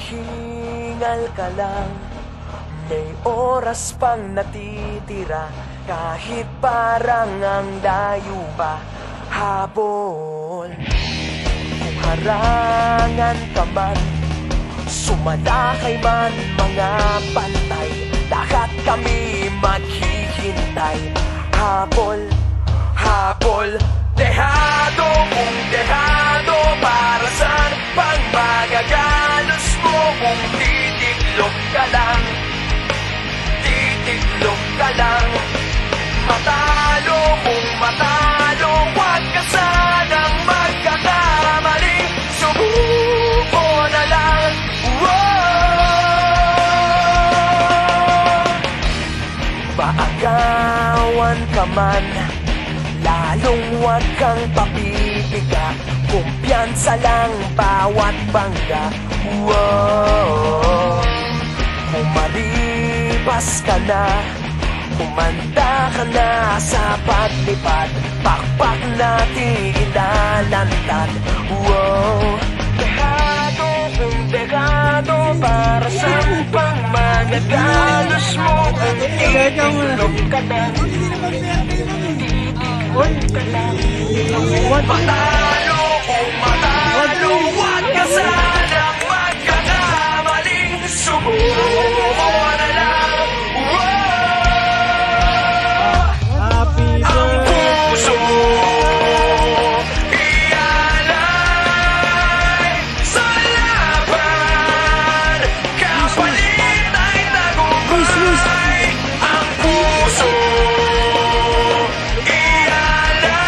Maghingal ka lang, may oras pang natitira. Kahit parang ang layo pa, habol. Kung harangan ka man, sumalakay man mga bantay, lahat kami maghihintay. Habol, habol, dehado kung dehado. Para saan pang magagalos mo kung titiklop ka lang? Titiklop ka lang. Matalo kung matalo, huwag ka sanang magkakamali. Subuko na lang. Paagawan ka man, lalong huwag kang papipiga. Kumpiyansa lang bawat bangga. Kung malibas ka na, kumanda ka na sa paglipad, pakpak natin ilalantad. Dehado kung dehado, para sa pang magagalos mo kung titiklop ka na. Matalo kung matalo, huwag ka sanang magkakamaling. Subuko na lang. Ang puso ialay sa laban, kapalit ay tagumpay. Ang puso ialay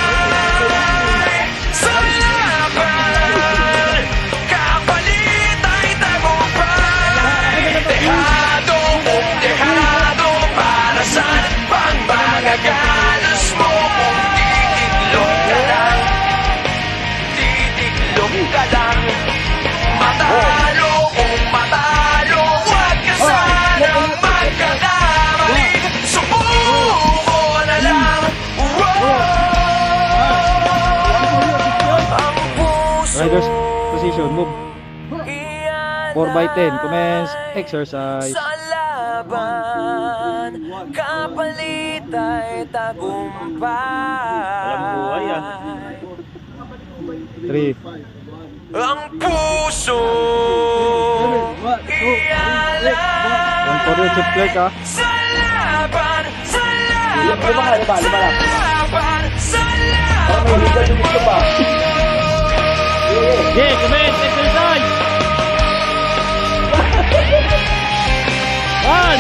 sa laban, kapalit ay tagumpay. Dehado kung dehado, para saan pang magagalos mo kung titiklop ka lang? Titiklop ka lang. Matalo kung matalo, huwag ka sanang magkakamali. Subuko na lang. Ang puso Riders position, move. 4x10, commence exercise. sa laban, kapalit ay tagumpay. Alam buhay, 3. Ang puso ialay One for the chip clerk, ha. sa laban, sa laban, sa laban, sa laban. Yeah, commence exercise. 1,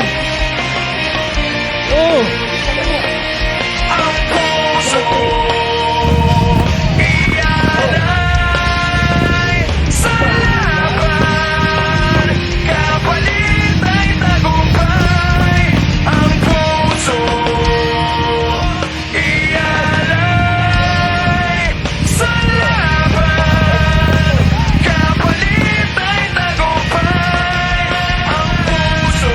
2. Ang puso ialay sa laban, kapalit ay tagumpay. Ang puso ialay sa laban, kapalit ay tagumpay. Ang puso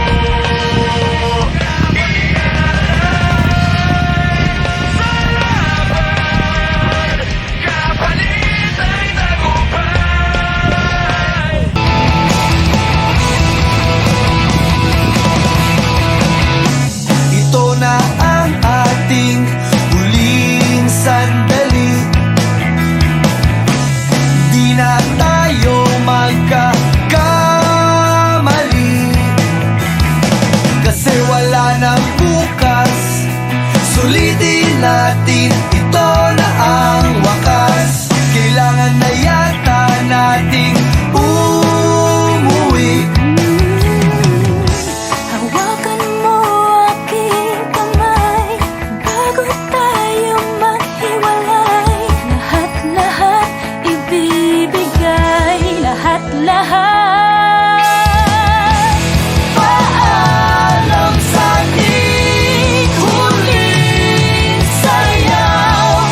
kapalit ay tagumpay. Ito na ang ating huling sandali. Di na tayo magkakamali, kasi wala nang bukas. Sulitin natin, ito na ang wakas. Kailangan na yata nating umuwi. Hawakan mo aking kamay bago tayo maghiwalay. Lahat-lahat ibibigay, lahat-lahat. Paalam sa ating huling sayaw.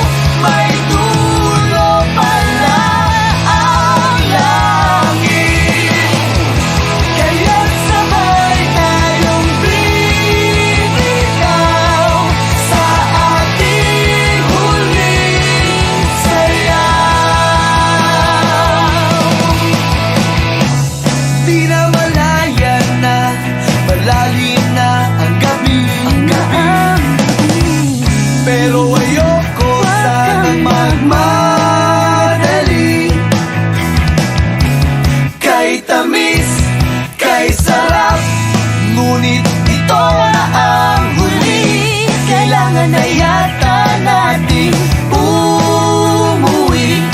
Ngunit ito na ang huli, kailangan na yata nating umuwi.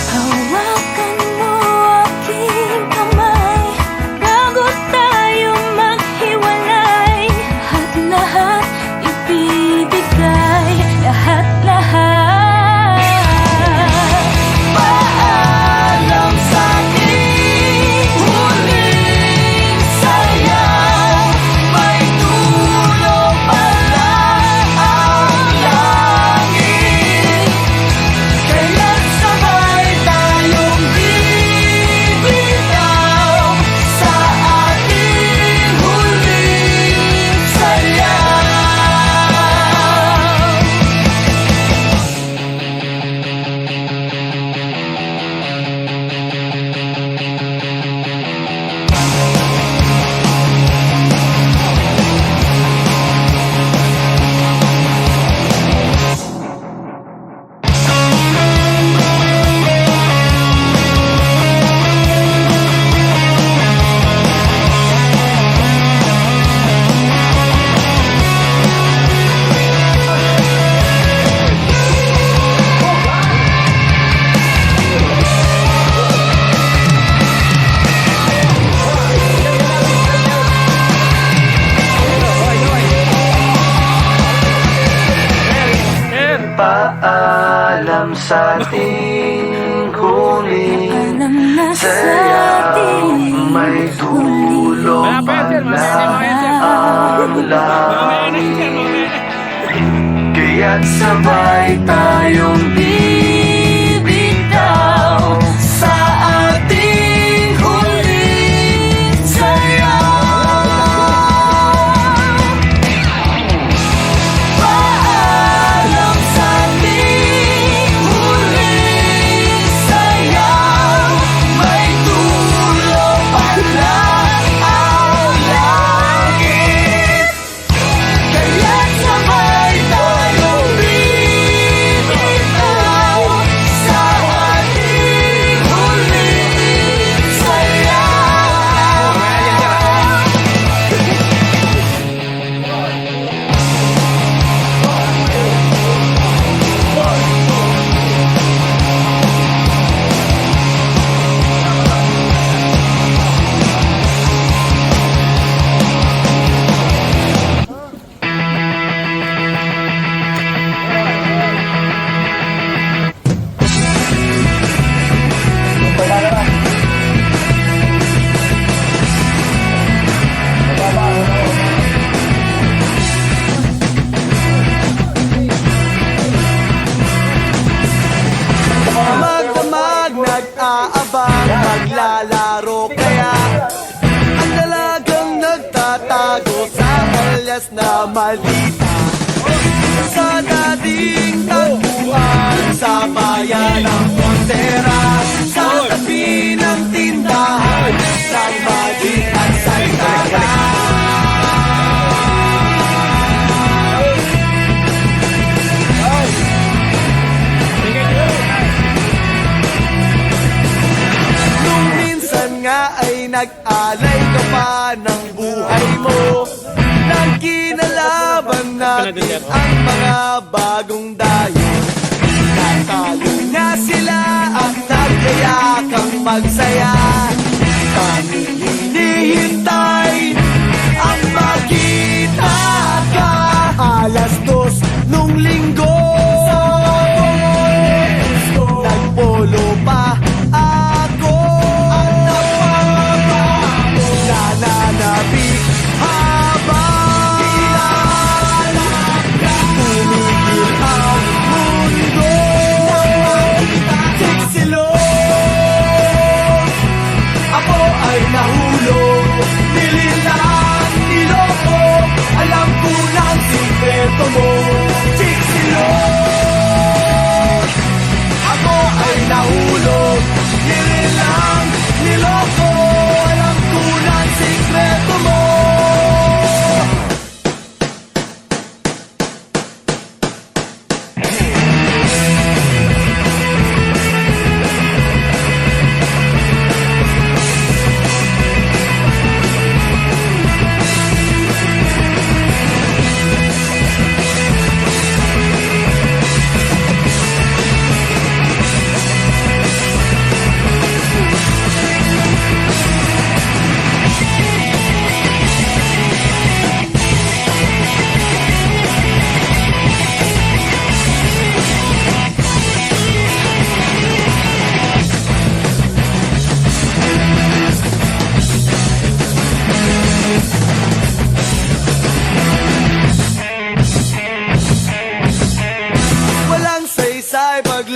Hawakan mo aking kamay bago tayo maghiwalay. Lahat-lahat ibibigay, lahat-lahat. Paalam sa ating huling sayaw, may dulo pala ang langit. Kailan sabay tayong bibitaw sa ating huling sayaw. Paalam sa ating huling Alam na sa sayaw, ating may dulo pala ang langit. Kaya't sabay tayong bibitaw sa ating huling sayaw. Paalam sa ating huling sayaw, may dulo pala ang langit. Kaya't sabay tayong bibitaw sa ating huling sayaw. Magdamag, nag-aabang, maglalaro kaya ang dalagang nagtatago sa alyas na malita. Sa dating tagpuan sa bayan ng Montera, sa tabi ng tindahan ng Magic at Santana. Nung minsan nga ay nag-alay ka pa ng buhay mo, nang kinalaban natin ang mga bagong dayo. Natalo nga sila at nagkayakang magsaya. Tanging hinihintay ang makita ka. Alas 2 nung linggo, nagpolo pa ako at napapagod, nananabik habang tumigil ang mundo. Siksilos, ako ay nahulog,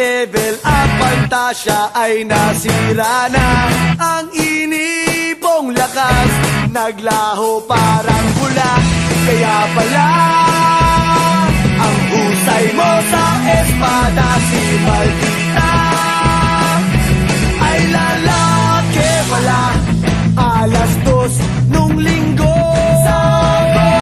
nag-level up, pantasya ay nasira na. Ang inipong lakas, naglaho parang bula. Kaya pala, ang husay mo sa espada, si Maldita